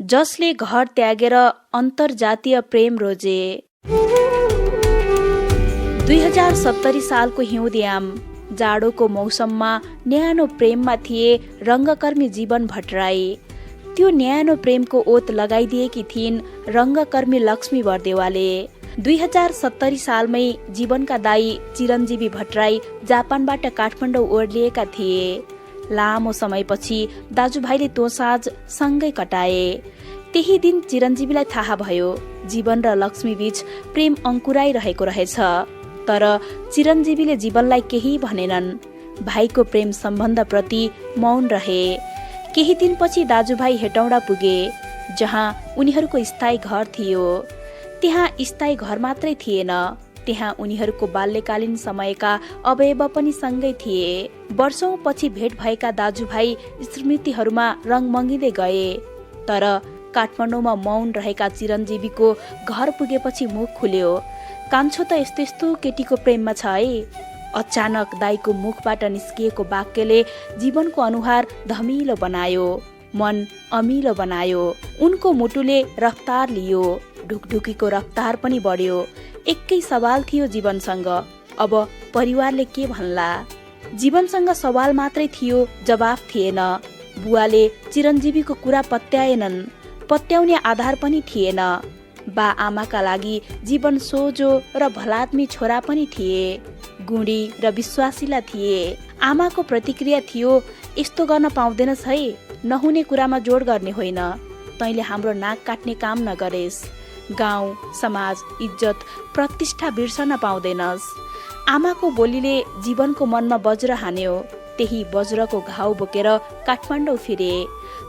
जसले घर त्यागेर अन्तर्जातीय प्रेम रोजे। 2070 सालको हिउँदयाम जाडोको मौसममा न्यानो प्रेममा थिए रङ्गकर्मी जीवन भट्टराई। त्यो न्यानो प्रेमको ओत लगाइदिएकी थिइन् रङ्गकर्मी लक्ष्मी बर्देवाले। 2070 सालमै जीवनका दाई चिरञ्जीवी भट्टराई जापानबाट काठमाडौँ ओर्लिएका थिए। लामो समयपछि दाजुभाइले त्यो साँझ सँगै कटाए। त्यही दिन चिरञ्जीवीलाई थाहा भयो जीवन र लक्ष्मी बीच प्रेम अंकुराइरहेको रहेछ। तर चिरञ्जीवीले जीवनलाई केही भनेनन्। भाइको प्रेम सम्बन्धप्रति मौन रहे। केही दिनपछि दाजुभाइ हेटौँडा पुगे, जहाँ उनीहरूको स्थायी घर थियो। त्यहाँ स्थायी घर मात्रै थिएन, त्यहाँ उनीहरूको बाल्यकालीन समयका अवयव पनि सँगै थिए। वर्षौं पछि भेट भएका दाजुभाइ स्मृतिहरूमा रङ मङ्गिँदै गए। तर काठमाडौँमा मौन रहेका चिरञ्जीवीको घर पुगेपछि मुख खुल्यो। कान्छो त यस्तो यस्तो केटीको प्रेममा छ है। अचानक दाईको मुखबाट निस्किएको वाक्यले जीवनको अनुहार धमिलो बनायो, मन अमिलो बनायो। उनको मुटुले रफ्तार लियो, ढुकढुकीको रफ्तार पनि बढ्यो। एकै सवाल थियो जीवनसँग, अब परिवारले के भन्ला? जीवनसँग सवाल मात्रै थियो, जवाफ थिएन। बुवाले चिरञ्जीवीको कुरा पत्याएनन्, पत्याउने आधार पनि थिएन। बा आमाका लागि जीवन सोझो र भलाद्मी छोरा पनि थिए, गुणी र विश्वासिला थिए। आमाको प्रतिक्रिया थियो, यस्तो गर्न पाउँदैनस् है, नहुने कुरामा जोड गर्ने होइन। तैँले हाम्रो नाक काट्ने काम नगरेस्, गाउँ समाज इज्जत प्रतिष्ठा बिर्सन पाउँदैनस्। आमाको बोलीले जीवनको मनमा वज्र हान्यो। त्यही वज्रको घाउ बोकेर काठमाडौँ फिरे।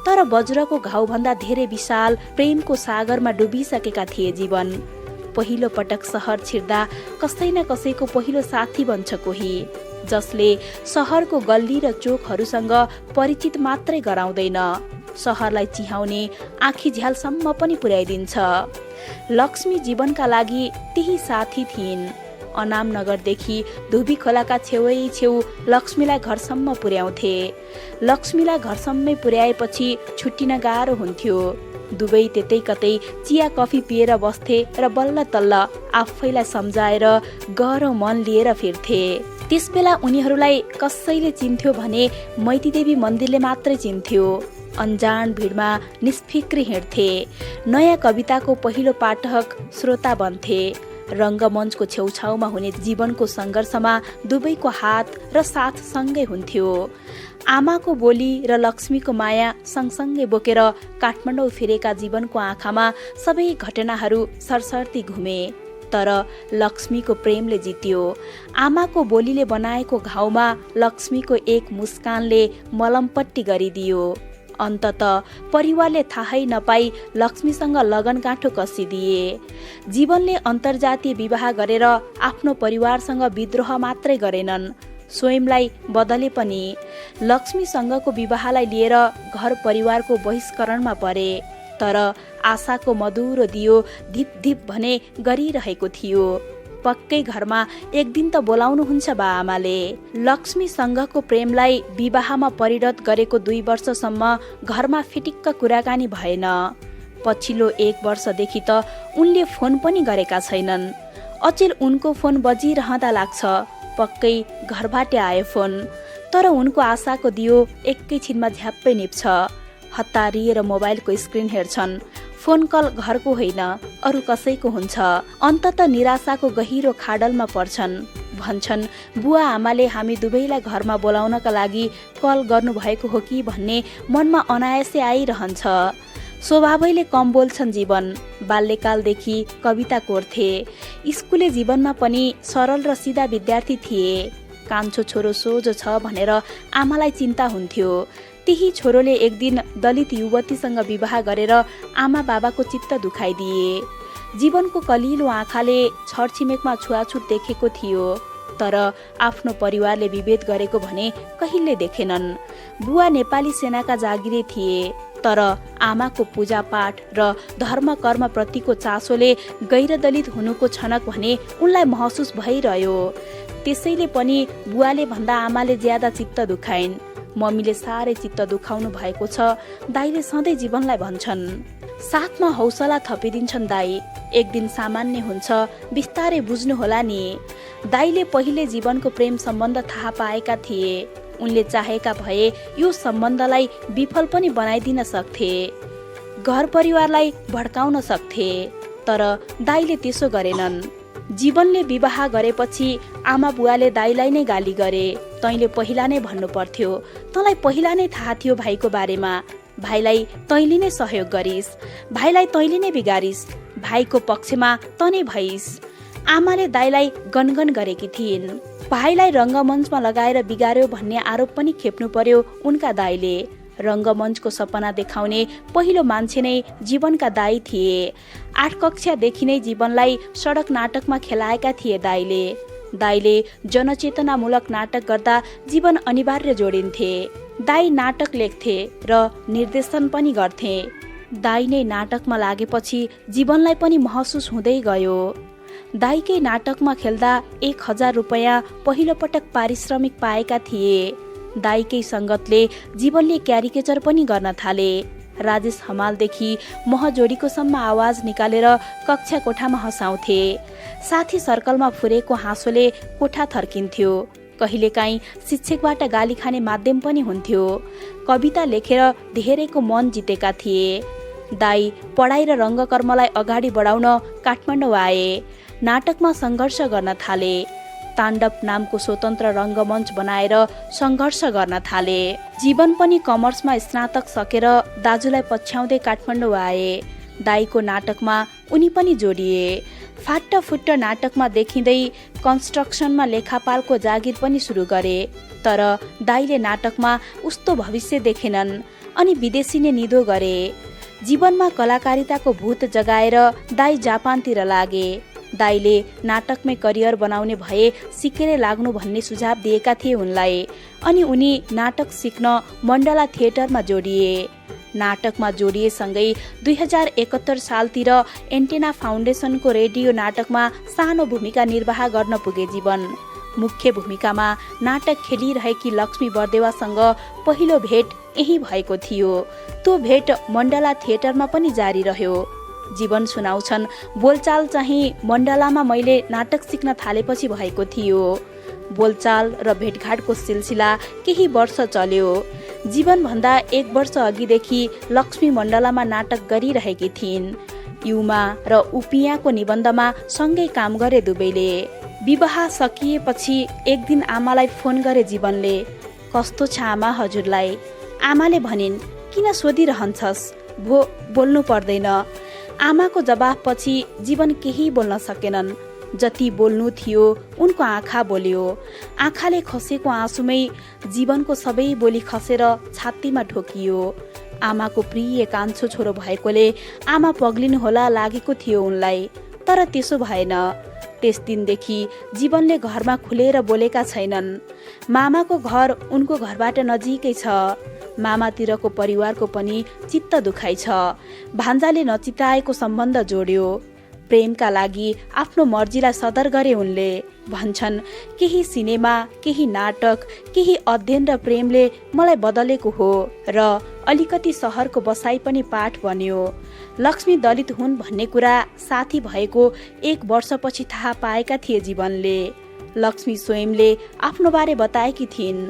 तर वज्रको घाउ भन्दा धेरै विशाल प्रेमको सागरमा डुबिसकेका थिए जीवन। पहिलो पटक सहर छिर्दा कसै न कसैको पहिलो साथी बन्छ कोही, जसले सहरको गल्ली र चोकहरूसँग परिचित मात्रै गराउँदैन, सहरलाई चिहाउने आँखी झ्यालसम्म पनि पुर्याइदिन्छ। लक्ष्मी जीवनका लागि त्यही साथी थिइन्। अनामनगरदेखि धुबी खोलाका छेउ लक्ष्मीलाई घरसम्म पुर्याउँथे। लक्ष्मीलाई घरसम्मै पुर्याएपछि छुट्टिन गाह्रो हुन्थ्यो। दुवै त्यतै कतै चिया कफी पिएर बस्थे र बल्ल तल्ल आफैलाई सम्झाएर गह्रो मन लिएर फिर्थे। त्यसबेला उनीहरूलाई कसैले चिन्थ्यो भने मैतीदेवी मन्दिरले मात्रै चिन्थ्यो। अन्जान भिडमा निष्फिक्री हिँड्थे। नयाँ कविताको पहिलो पाठक श्रोता बन्थे। रङ्गमञ्चको छेउछाउमा हुने जीवनको सङ्घर्षमा दुवैको हात र साथ सँगै हुन्थ्यो। आमाको बोली र लक्ष्मीको माया सँगसँगै बोकेर काठमाडौँ फिरेका जीवनको आँखामा सबै घटनाहरू सरसर्ती घुमे। तर लक्ष्मीको प्रेमले जित्यो। आमाको बोलीले बनाएको घाउमा लक्ष्मीको एक मुस्कानले मलमपट्टी गरिदियो। अन्तत परिवारले थाहै नपाई लक्ष्मीसँग लगनगाँठो कसिदिए। जीवनले अन्तर्जातीय विवाह गरेर आफ्नो परिवारसँग विद्रोह मात्रै गरेनन्, स्वयंलाई बदले पनि। लक्ष्मीसँगको विवाहलाई लिएर घर परिवारको बहिष्करणमा परे। तर आशाको मधुरो दियो धिप धिप भने गरिरहेको थियो। पक्कै घरमा एक दिन त बोलाउनुहुन्छ बा आमाले। लक्ष्मीसँगको प्रेमलाई विवाहमा परिणत गरेको 2 वर्षसम्म घरमा फिटिक्क कुराकानी भएन। पछिल्लो 1 वर्षदेखि त उनले फोन पनि गरेका छैनन्। अचेल उनको फोन बजिरहँदा लाग्छ पक्कै घरबाट आयो फोन। तर उनको आशाको दियो एकैछिनमा झ्याप्पै निप्छ। हतारिएर मोबाइलको स्क्रिन हेर्छन्। फोन कल घरको होइन, अरू कसैको हुन्छ। अन्तत निराशाको गहिरो खाडलमा पर्छन्। भन्छन् बुवा आमाले हामी दुवैलाई घरमा बोलाउनका लागि कल गर्नुभएको हो कि भन्ने मनमा अनायासै आइरहन्छ। स्वभावैले कम बोल्छन् जीवन। बाल्यकालदेखि कविता कोर्थे। स्कुले जीवनमा पनि सरल र सिधा विद्यार्थी थिए। कान्छो छोरो सोझो छ भनेर आमालाई चिन्ता हुन्थ्यो। त्यही छोरोले एक दिन दलित युवतीसँग विवाह गरेर आमा बाबाको चित्त दुखाइदिए। जीवनको कलिलो आँखाले छरछिमेकमा छुवाछुत देखेको थियो। तर आफ्नो परिवारले विभेद गरेको भने कहिले देखेनन्। बुवा नेपाली सेनाका जागिरे थिए। तर आमाको पूजापाठ र धर्म कर्म प्रतिको चासोले गैर दलित हुनुको छनक भने उनलाई महसुस भइरह्यो। त्यसैले पनि बुवाले भन्दा आमाले ज्यादा चित्त दुखाइन्। मम्मीले साह्रै चित्त दुखाउनु भएको छ, दाइले सधैँ जीवनलाई भन्छन्। साथमा हौसला थपिदिन्छन् दाई। एक दिन सामान्य हुन्छ, बिस्तारै बुझ्नुहोला नि। दाईले पहिले जीवनको प्रेम सम्बन्ध थाहा पाएका थिए। उनले चाहेका भए यो सम्बन्धलाई विफल पनि बनाइदिन सक्थे, घर परिवारलाई भड्काउन सक्थे, तर दाईले त्यसो गरेनन्। जीवनले विवाह गरेपछि आमा बुवाले दाईलाई नै गाली गरे। तैँले पहिला नै भन्नु पर्थ्यो, तँलाई पहिला नै थाहा थियो भाइको बारेमा। भाइलाई तैँले नै सहयोग गरिस्, भाइलाई तैँले नै बिगारिस्, भाइको पक्षमा त नै भइस्। आमाले दाईलाई गनगन गरेकी थिइन्। भाइलाई रङ्गमञ्चमा लगाएर बिगार्यो भन्ने आरोप पनि खेप्नु पर्यो उनका दाईले। रङ्गमञ्चको सपना देखाउने पहिलो मान्छे नै जीवनका दाई थिए। 8 कक्षादेखि नै जीवनलाई सडक नाटकमा खेलाएका थिए दाईले। दाईले जनचेतनामूलक नाटक गर्दा जीवन अनिवार्य जोडिन्थे। दाई नाटक लेख्थे र निर्देशन पनि गर्थे। दाई नै नाटकमा लागेपछि जीवनलाई पनि महसुस हुँदै गयो। दाईकै नाटकमा खेल्दा 1000 रुपैयाँ पहिलो पटक पारिश्रमिक पाएका थिए। दाईकै सङ्गतले जीवनले क्यारिकेचर पनि गर्न थाले। राजेश हमालदेखि महजोडीकोसम्म आवाज निकालेर कक्षा कोठामा हँसाउँथे। साथी सर्कलमा फुरेको हाँसोले कोठा थर्किन्थ्यो। कहिलेकाहीँ शिक्षकबाट गाली खाने माध्यम पनि हुन्थ्यो। कविता लेखेर धेरैको मन जितेका थिए। दाई पढाइ र रङ्गकर्मलाई अगाडि बढाउन काठमाडौँ आए। नाटकमा सङ्घर्ष गर्न थाले। ताण्डव नामको स्वतन्त्र रङ्गमञ्च बनाएर सङ्घर्ष गर्न थाले। जीवन पनि कमर्समा स्नातक सकेर दाजुलाई पछ्याउँदै काठमाडौँ आए। दाईको नाटकमा उनी पनि जोडिए। फाट्टफुट्ट नाटकमा देखिँदै कन्स्ट्रक्सनमा लेखापालको जागिर पनि सुरु गरे। तर दाईले नाटकमा उस्तो भविष्य देखेनन् अनि विदेशी नै निधो गरे। जीवनमा कलाकारिताको भूत जगाएर दाई जापानतिर लागे। दाईले नाटकमै करियर बनाउने भए सिकेरै लाग्नु भन्ने सुझाव दिएका थिए उनलाई। अनि उनी नाटक सिक्न मण्डला थिएटरमा जोडिए। नाटकमा जोडिएसँगै 2071 सालतिर एन्टेना फाउन्डेसनको रेडियो नाटकमा सानो भूमिका निर्वाह गर्न पुगे जीवन। मुख्य भूमिकामा नाटक खेलिरहेकी लक्ष्मी बर्देवासँग पहिलो भेट यही भएको थियो। त्यो भेट मण्डला थिएटरमा पनि जारी रह्यो। जीवन सुनाउँछन्, बोलचाल चाहिँ मण्डलामा मैले नाटक सिक्न थालेपछि भएको थियो। बोलचाल र भेटघाटको सिलसिला केही वर्ष चल्यो। जीवनभन्दा 1 वर्ष अघिदेखि लक्ष्मी मण्डलामा नाटक गरिरहेकी थिइन्। युमा र उपियाँको निबन्धमा सँगै काम गरे दुवैले। विवाह सकिएपछि एक दिन आमालाई फोन गरे जीवनले। कस्तो छ आमा हजुरलाई? आमाले भनिन्, किन सोधिरहन्छस्, बोल्नु पर्दैन। आमाको जवाफपछि जीवन केही बोल्न सकेनन्। जति बोल्नु थियो उनको आँखा बोल्यो। आँखाले खसेको आँसुमै जीवनको सबै बोली खसेर छातीमा ठोकियो। आमाको प्रिय कान्छो छोरो भएकोले आमा पग्लिनु होला लागेको थियो उनलाई, तर त्यसो भएन। त्यस दिनदेखि जीवनले घरमा खुलेर बोलेका छैनन्। मामाको घर उनको घरबाट नजिकै छ। मामातिरको परिवारको पनि चित्त दुखाइ छ। भान्जाले नचिताएको सम्बन्ध जोड्यो। प्रेमका लागि आफ्नो मर्जीलाई सदर गरे उनले। भन्छन्, केही सिनेमा, केही नाटक, केही अध्ययन र प्रेमले मलाई बदलेको हो र अलिकति सहरको बसाइ पनि पाठ बन्यो। लक्ष्मी दलित हुन् भन्ने कुरा साथी भएको 1 वर्षपछि थाहा पाएका थिए जीवनले। लक्ष्मी स्वयंले आफ्नो बारे बताएकी थिइन्।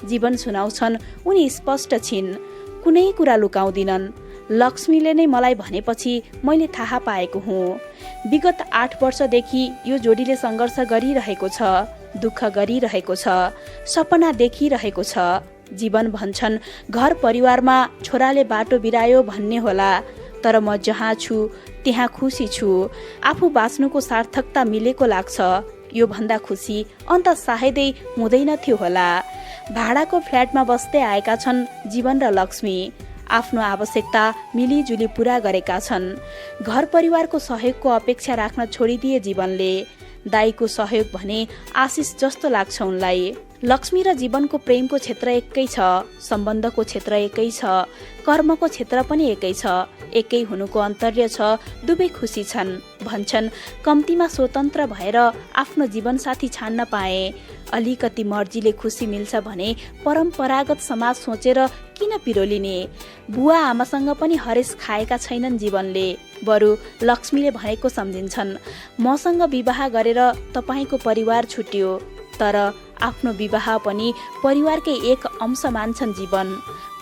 जीवन सुनाउँछन्, उनी स्पष्ट छिन्, कुनै कुरा लुकाउँदिनन्। लक्ष्मीले नै मलाई भनेपछि मैले थाहा पाएको हुँ। विगत 8 वर्षदेखि यो जोडीले सङ्घर्ष गरिरहेको छ, दुःख गरिरहेको छ, सपना देखिरहेको छ। जीवन भन्छन्, घर परिवारमा छोराले बाटो बिरायो भन्ने होला, तर म जहाँ छु त्यहाँ खुसी छु। आफू बाँच्नुको सार्थकता मिलेको लाग्छ। यो भन्दा खुसी अन्त सायदै हुँदैन थियो होला। भाडाको फ्ल्याटमा बस्दै आएका छन् जीवन र लक्ष्मी। आफ्नो आवश्यकता मिलिजुली पूरा गरेका छन्। घर परिवारको सहयोगको अपेक्षा राख्न छोडिदिए जीवनले। दाईको सहयोग भने आशिष जस्तो लाग्छ उनलाई। लक्ष्मी र जीवनको प्रेमको क्षेत्र एकै छ, सम्बन्धको क्षेत्र एकै छ, कर्मको क्षेत्र पनि एकै छ। एकै हुनुको अन्तर्य छ, दुवै खुसी छन्। भन्छन्, कम्तीमा स्वतन्त्र भएर आफ्नो जीवनसाथी छान्न पाए। अलिकति मर्जीले खुसी मिल्छ भने परम्परागत समाज सोचेर किन पिरोलिने? बुवा आमासँग पनि हरेस खाएका छैनन् जीवनले, बरु लक्ष्मीले भनेको सम्झिन्छन्। मसँग विवाह गरेर तपाईँको परिवार छुट्यो, तर आफ्नो विवाह पनि परिवारकै एक अंश मान्छन् जीवन।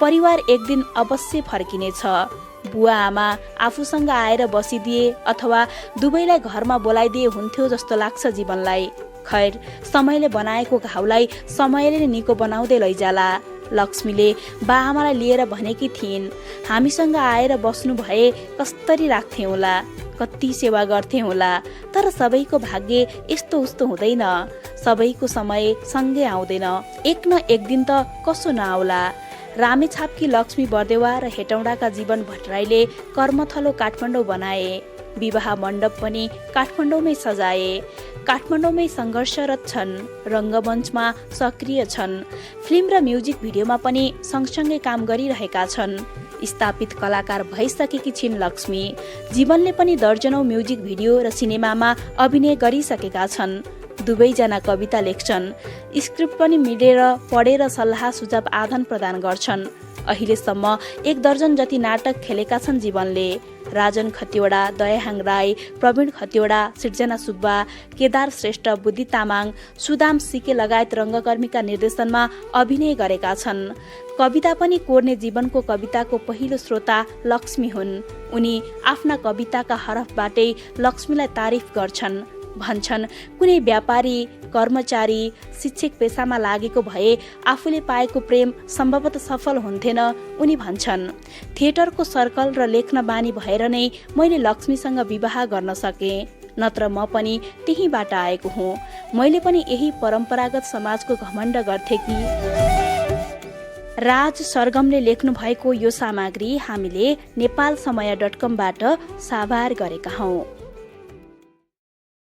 परिवार एक दिन अवश्य फर्किनेछ। बुवा आमा आफूसँग आएर बसिदिए अथवा दुवैलाई घरमा बोलाइदिए हुन्थ्यो जस्तो लाग्छ जीवनलाई। खैर, समयले बनाएको घाउलाई समयले नै निको बनाउँदै लैजाला। लक्ष्मीले बा आमालाई लिएर भनेकी थिइन्, हामीसँग आएर बस्नु भए कस्तरी राख्थे होला, कति सेवा गर्थे होला। तर सबैको भाग्य यस्तो उस्तो हुँदैन, सबैको समय सँगै आउँदैन। एक न एक दिन त कसो नआउला। रामेछापकी लक्ष्मी बर्देवा र हेटौडाका जीवन भट्टराईले कर्मथलो काठमाडौँ बनाए। विवाह मण्डप पनि काठमाडौँमै सजाए। काठमाडौँमै सङ्घर्षरत छन्, रङ्गमञ्चमा सक्रिय छन्, फिल्म र म्युजिक भिडियोमा पनि सँगसँगै काम गरिरहेका छन्। स्थापित कलाकार भइसकेकी छिन् लक्ष्मी। जीवनले पनि दर्जनौं म्युजिक भिडियो र सिनेमामा अभिनय गरिसकेका छन्। दुवैजना कविता लेख्छन्, स्क्रिप्ट पनि मिलेर पढेर सल्लाह सुझाव आदान प्रदान गर्छन्। अहिलेसम्म 1 दर्जन जति नाटक खेलेका छन् जीवनले। राजन खतिवडा, दयाहाङ राई, प्रवीण खतिवडा, सृजना सुब्बा, केदार श्रेष्ठ, बुद्धि तामाङ, सुदाम सिके लगायत रङ्गकर्मीका निर्देशनमा अभिनय गरेका छन्। कविता पनि कोर्ने जीवनको कविताको पहिलो श्रोता लक्ष्मी हुन्। उनी आफ्ना कविताका हरफबाटै लक्ष्मीलाई तारिफ गर्छन्। भन्छन्, कुनै व्यापारी, कर्मचारी, शिक्षक पेसामा लागेको भए आफूले पाएको प्रेम सम्भवतः सफल हुन्थेन। उनी भन्छन्, थिएटरको सर्कल र लेख्न बानी भएर नै मैले लक्ष्मीसँग विवाह गर्न सकेँ, नत्र म पनि त्यहीबाट आएको हुँ। मैले पनि यही परम्परागत समाजको घमण्ड गर्थे कि। राज सरगमले लेख्नु भएको यो सामग्री हामीले नेपालसमय.com बाट साभार गरेका हौं।